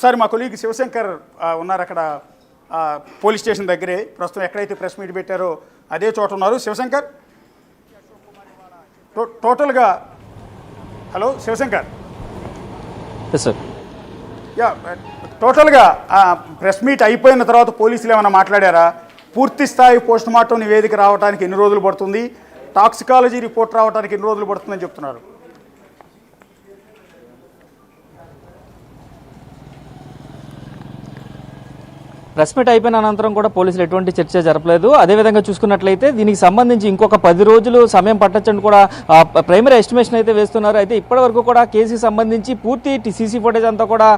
ఒకసారి మా కొలీగ్ శివశంకర్ ఉన్నారు అక్కడ పోలీస్ స్టేషన్ దగ్గరే, ప్రస్తుతం ఎక్కడైతే ప్రెస్ మీట్ పెట్టారో అదే చోట ఉన్నారు. శివశంకర్, టోటల్గా హలో శివశంకర్. సార్ యా, టోటల్గా ప్రెస్ మీట్ అయిపోయిన తర్వాత పోలీసులు ఏమైనా మాట్లాడారా? పూర్తి స్థాయి పోస్ట్ మార్టం నివేదిక రావడానికి ఎన్ని రోజులు పడుతుంది, టాక్సికాలజీ రిపోర్ట్ రావడానికి ఎన్ని రోజులు పడుతుందని చెప్తున్నారు? ప్రెస్ మీట్ అయిపోయిన అనంతరం కూడా పోలీసులు ఎటువంటి చర్చ జరపలేదు. అదేవిధంగా చూసుకున్నట్లయితే దీనికి సంబంధించి ఇంకొక 10 రోజులు సమయం పట్టొచ్చని కూడా ప్రైమరీ ఎస్టిమేషన్ అయితే వేస్తున్నారు. అయితే ఇప్పటి వరకు కూడా కేసుకి సంబంధించి పూర్తి సీసీ ఫుటేజ్ అంతా కూడా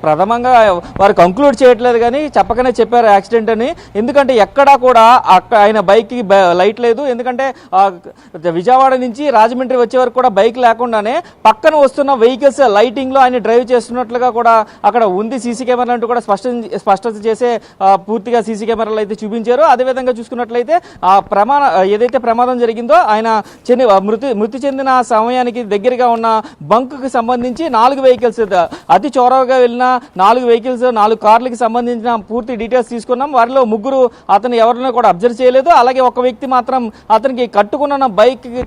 ప్రథమంగా వారు కంక్లూడ్ చేయట్లేదు, కానీ చెప్పకనే చెప్పారు యాక్సిడెంట్ అని. ఎందుకంటే ఎక్కడా కూడా ఆయన బైక్కి లైట్ లేదు. ఎందుకంటే విజయవాడ నుంచి రాజమండ్రి వచ్చే వరకు కూడా బైక్ లేకుండానే పక్కన వస్తున్న వెహికల్స్ లైటింగ్లో ఆయన డ్రైవ్ చేస్తున్నట్లుగా కూడా అక్కడ ఉంది. సీసీ కెమెరా అంటూ కూడా స్పష్టత చేసే పూర్తిగా సీసీ కెమెరాలు అయితే చూపించారు. అదేవిధంగా చూసుకున్నట్లయితే ఏదైతే ప్రమాదం జరిగిందో ఆయన మృతి చెందిన సమయానికి దగ్గరగా ఉన్న బంకుకి సంబంధించి 4 వెహికల్స్, అతి చొరవగా వెళ్ళిన 4 వెహికల్స్, 4 కార్లకి సంబంధించిన పూర్తి డీటెయిల్స్ తీసుకున్నాం. వారిలో 3 అతను ఎవరినో కూడా అబ్జర్వ్ చేయలేదు. అలాగే ఒక వ్యక్తి మాత్రం అతనికి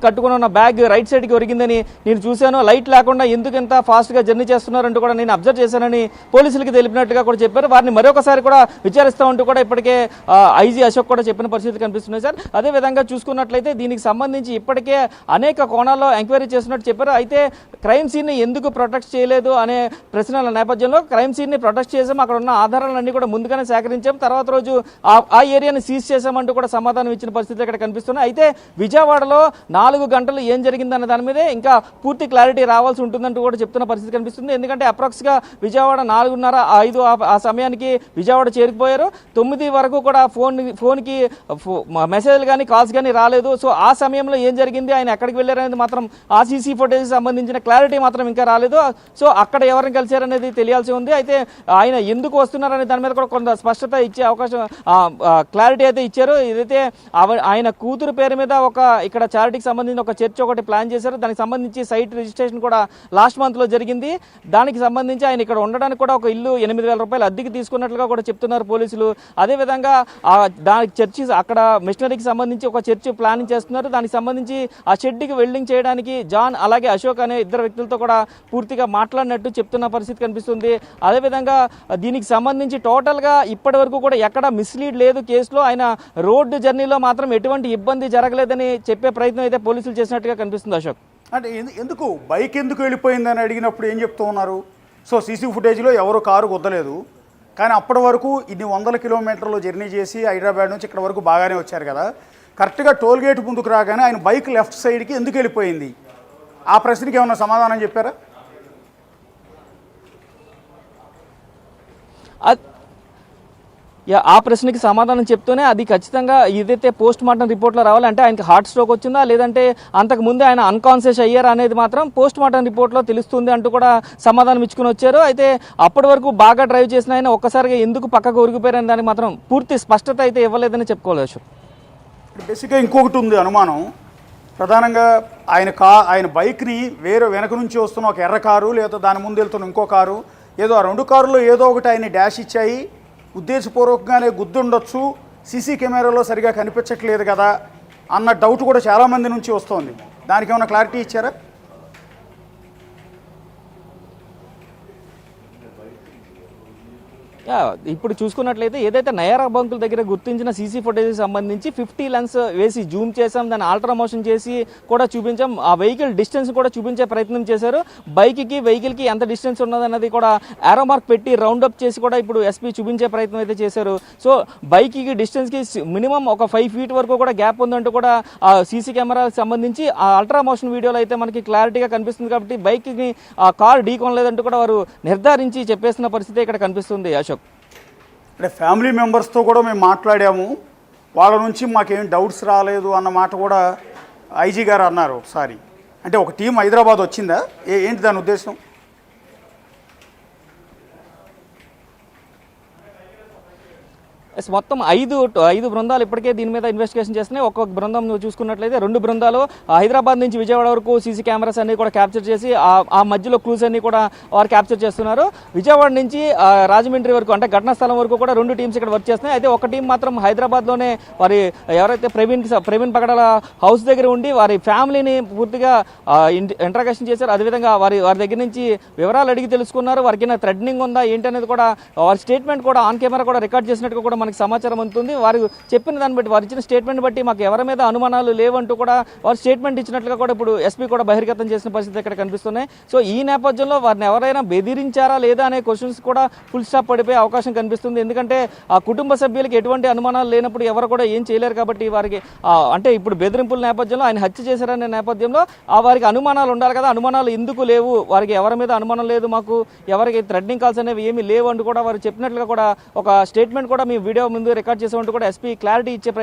కట్టుకున్న బ్యాగ్ రైట్ సైడ్కి ఒరిగిందని నేను చూశాను. లైట్ లేకుండా ఎందుకు ఎంత ఫాస్ట్గా జర్నీ చేస్తున్నారంటూ కూడా నేను అబ్జర్వ్ చేశానని పోలీసులకి తెలిపినట్టుగా కూడా చెప్పారు. వారిని మరొకసారి కూడా విచారిస్తూ ఉంటూ కూడా ఇప్పటికే ఐజీ అశోక్ కూడా చెప్పిన పరిస్థితి కనిపిస్తున్నాయి సార్. అదేవిధంగా చూసుకున్నట్లయితే దీనికి సంబంధించి ఇప్పటికే అనేక కోణాల్లో ఎంక్వైరీ చేస్తున్నట్టు చెప్పారు. అయితే క్రైమ్ సీన్ని ఎందుకు ప్రొటెక్ట్ చేయలేదు అనే ప్రశ్నల నేపథ్యంలో క్రైమ్ సీన్ని ప్రొటెక్ట్ చేసాం, అక్కడ ఉన్న ఆధారాలన్నీ కూడా ముందుగానే సేకరించాం, తర్వాత రోజు ఆ ఏరియాని సీజ్ చేసామంటూ కూడా సమాధానం ఇచ్చిన పరిస్థితి ఇక్కడ కనిపిస్తున్నాయి. అయితే విజయవాడలో 4 గంటలు ఏం జరిగిందన్న దాని మీదే ఇంకా పూర్తి క్లారిటీ రావాల్సి ఉంటుందంటూ కూడా చెప్తున్న పరిస్థితి కనిపిస్తుంది. ఎందుకంటే అప్రాక్స్గా విజయవాడ 4:30-5 ఆ సమయానికి విజయవాడ చేరుకుపోయారు. 9 వరకు కూడా ఫోన్కి మెసేజ్లు కానీ కాల్స్ కానీ రాలేదు. సో ఆ సమయంలో ఏం జరిగింది, ఆయన ఎక్కడికి వెళ్ళారనేది మాత్రం ఆ సీసీ ఫుటేజ్ సంబంధించిన క్లారిటీ మాత్రం ఇంకా రాలేదు. సో అక్కడ ఎవరిని కలిశారనేది తెలియాల్సి ఉంది. అయితే ఆయన ఎందుకు వస్తున్నారనే దాని మీద కూడా కొంత స్పష్టత ఇచ్చే అవకాశం, క్లారిటీ అయితే ఇచ్చారు. ఏదైతే ఆయన కూతురు పేరు మీద ఇక్కడ చారిటీకి సంబంధించిన ఒక చర్చ్ ఒకటి ప్లాన్ చేశారు. దానికి సంబంధించి సైట్ రిజిస్ట్రేషన్ కూడా లాస్ట్ మంత్లో జరిగింది. దానికి సంబంధించి ఆయన ఇక్కడ ఉండడానికి కూడా ఒక ఇల్లు 8,000 రూపాయలు అద్దెకి తీసుకున్నట్లుగా కూడా చెప్తున్నారు పోలీసులు. అదేవిధంగా దానికి చర్చి, అక్కడ మిషనరీకి సంబంధించి ఒక చర్చి ప్లానింగ్ చేస్తున్నారు. దానికి సంబంధించి ఆ షెడ్కి వెల్డింగ్ చేయడానికి జాన్ అలాగే అశోక్ అనే 2 వ్యక్తులతో కూడా పూర్తిగా మాట్లాడినట్టు చెప్తున్న పరిస్థితి కనిపిస్తుంది. అదేవిధంగా దీనికి సంబంధించి టోటల్గా ఇప్పటి వరకు కూడా ఎక్కడ మిస్లీడ్ లేదు కేసులో. ఆయన రోడ్డు జర్నీలో మాత్రం ఎటువంటి ఇబ్బంది జరగలేదని చెప్పే ప్రయత్నం అయితే పోలీసులు చేసినట్టుగా కనిపిస్తుంది. అశోక్, అంటే ఎందుకు బైక్ ఎందుకు వెళ్ళిపోయిందని అడిగినప్పుడు ఏం చెప్తూ ఉన్నారు? సో సీసీ ఫుటేజ్లో ఎవరు కారు గుద్దలేదు, కానీ అప్పటి వరకు ఇన్ని 100 కిలోమీటర్లు జర్నీ చేసి హైదరాబాద్ నుంచి ఇక్కడ వరకు బాగానే వచ్చారు కదా. కరెక్ట్గా టోల్గేట్ ముందుకు రాగానే ఆయన బైక్ లెఫ్ట్ సైడ్కి ఎందుకు వెళ్ళిపోయింది? ఆ ప్రశ్నకి ఏమైనా సమాధానం చెప్పారా? ఆ ప్రశ్నకి సమాధానం చెప్తూనే అది ఖచ్చితంగా ఏదైతే పోస్ట్ మార్టం రిపోర్ట్లో రావాలంటే ఆయనకి హార్ట్ స్ట్రోక్ వచ్చిందా లేదంటే అంతకుముందే ఆయన అన్కాన్షియస్ అయ్యారా అనేది మాత్రం పోస్ట్ మార్టం రిపోర్ట్లో తెలుస్తుంది అంటూ కూడా సమాధానం ఇచ్చుకుని వచ్చారు. అయితే అప్పటి వరకు బాగా డ్రైవ్ చేసిన ఆయన ఒక్కసారిగా ఎందుకు పక్కకు ఒరిగిపోయారని దానికి మాత్రం పూర్తి స్పష్టత అయితే ఇవ్వలేదని చెప్పుకోవచ్చు. బేసిక్గా ఇంకొకటి ఉంది అనుమానం. ప్రధానంగా ఆయన బైక్ని వెనక నుంచి వస్తున్న ఒక ఎర్ర కారు లేదా దాని ముందు వెళ్తున్న ఇంకో కారు, ఏదో ఆ 2 కారుల్లో ఏదో ఒకటి ఆయన డాష్ ఇచ్చాయి, ఉద్దేశపూర్వకంగానే గుద్దుండొచ్చు, సీసీ కెమెరాలో సరిగా కనిపించట్లేదు కదా అన్న డౌట్ కూడా చాలామంది నుంచి వస్తోంది. దానికి ఏమైనా క్లారిటీ ఇచ్చారా? ఇప్పుడు చూసుకున్నట్లయితే ఏదైతే నయారా బంకుల దగ్గర గుర్తించిన సీసీ ఫుటేజ్ సంబంధించి 50 లెన్స్ వేసి జూమ్ చేసాం, దాన్ని అల్ట్రా మోషన్ చేసి కూడా చూపించాం. ఆ వెహికల్ డిస్టెన్స్ కూడా చూపించే ప్రయత్నం చేశారు. వెహికల్కి ఎంత డిస్టెన్స్ ఉన్నదన్నది కూడా ఆరో మార్క్ పెట్టి రౌండ్ అప్ చేసి కూడా ఇప్పుడు ఎస్పీ చూపించే ప్రయత్నం అయితే చేశారు. సో బైక్కి డిస్టెన్స్కి మినిమం ఒక 5 ఫీట్ వరకు కూడా గ్యాప్ ఉందంటూ కూడా ఆ సీసీ కెమెరాకి సంబంధించి ఆ అల్ట్రా మోషన్ వీడియోలో అయితే మనకి క్లారిటీగా కనిపిస్తుంది. కాబట్టి బైక్కి ఆ కార్ ఢీకొనలేదంటూ కూడా వారు నిర్ధారించి చెప్పేస్తున్న పరిస్థితి ఇక్కడ కనిపిస్తుంది. అశోక్, అంటే ఫ్యామిలీ మెంబర్స్తో కూడా మేము మాట్లాడాము, వాళ్ళ నుంచి మాకేం డౌట్స్ రాలేదు అన్న మాట కూడా ఐజీ గారు అన్నారు ఒకసారి. అంటే ఒక టీం హైదరాబాద్ వచ్చిందా, ఏంటి దాని ఉద్దేశం? మొత్తం ఐదు బృందాలు ఇప్పటికే దీని మీద ఇన్వెస్టిగేషన్ చేస్తున్నాయి. ఒక్కొక్క బృందం నువ్వు చూసుకున్నట్లయితే 2 బృందాలు హైదరాబాద్ నుంచి విజయవాడ వరకు సీసీ కెమెరాస్ అన్ని కూడా క్యాప్చర్ చేసి ఆ మధ్యలో క్లూస్ అన్ని కూడా వారు క్యాప్చర్ చేస్తున్నారు. విజయవాడ నుంచి రాజమండ్రి వరకు అంటే ఘటనా స్థలం వరకు కూడా 2 టీమ్స్ ఇక్కడ వర్క్ చేస్తున్నాయి. అయితే ఒక టీం మాత్రం హైదరాబాద్లోనే వారి ఎవరైతే ప్రవీణ్ పగడాల హౌస్ దగ్గర ఉండి వారి ఫ్యామిలీని పూర్తిగా ఇంట్రాగేషన్ చేశారు. అదేవిధంగా వారి దగ్గర నుంచి వివరాలు అడిగి తెలుసుకున్నారు. వారికి థ్రెటనింగ్ ఉందా ఏంటి అనేది కూడా వారి స్టేట్మెంట్ కూడా ఆన్ కెమెరా కూడా రికార్డ్ చేసినట్టుగా కూడా మనకి సమాచారం అందుతుంది. వారు చెప్పిన దాన్ని బట్టి వారు ఇచ్చిన స్టేట్మెంట్ బట్టి మాకు ఎవరి మీద అనుమానాలు లేవంటూ కూడా వారు స్టేట్మెంట్ ఇచ్చినట్లుగా కూడా ఇప్పుడు ఎస్పీ కూడా బహిర్గతం చేసిన పరిస్థితి ఇక్కడ కనిపిస్తున్నాయి. సో ఈ నేపథ్యంలో వారిని ఎవరైనా బెదిరించారా లేదా అనే క్వశ్చన్స్ కూడా ఫుల్ స్టాప్ పడిపోయే అవకాశం కనిపిస్తుంది. ఎందుకంటే ఆ కుటుంబ సభ్యులకి ఎటువంటి అనుమానాలు లేనప్పుడు ఎవరు కూడా ఏం చేయలేరు కాబట్టి వారికి అంటే ఇప్పుడు బెదిరింపుల నేపథ్యంలో ఆయన హత్య చేశారనే నేపథ్యంలో వారికి అనుమానాలు ఉండాలి కదా. అనుమానాలు ఎందుకు లేవు, వారికి ఎవరి మీద అనుమానం లేదు, మాకు ఎవరికి థ్రెటనింగ్ కాల్స్ అనేవి ఏమీ లేవు అంటూ కూడా వారు చెప్పినట్లుగా కూడా ఒక స్టేట్మెంట్ కూడా మీ వీడియో ముందు రికార్డ్ చేసామంటూ కూడా ఎస్పీ క్లారిటీ ఇచ్చే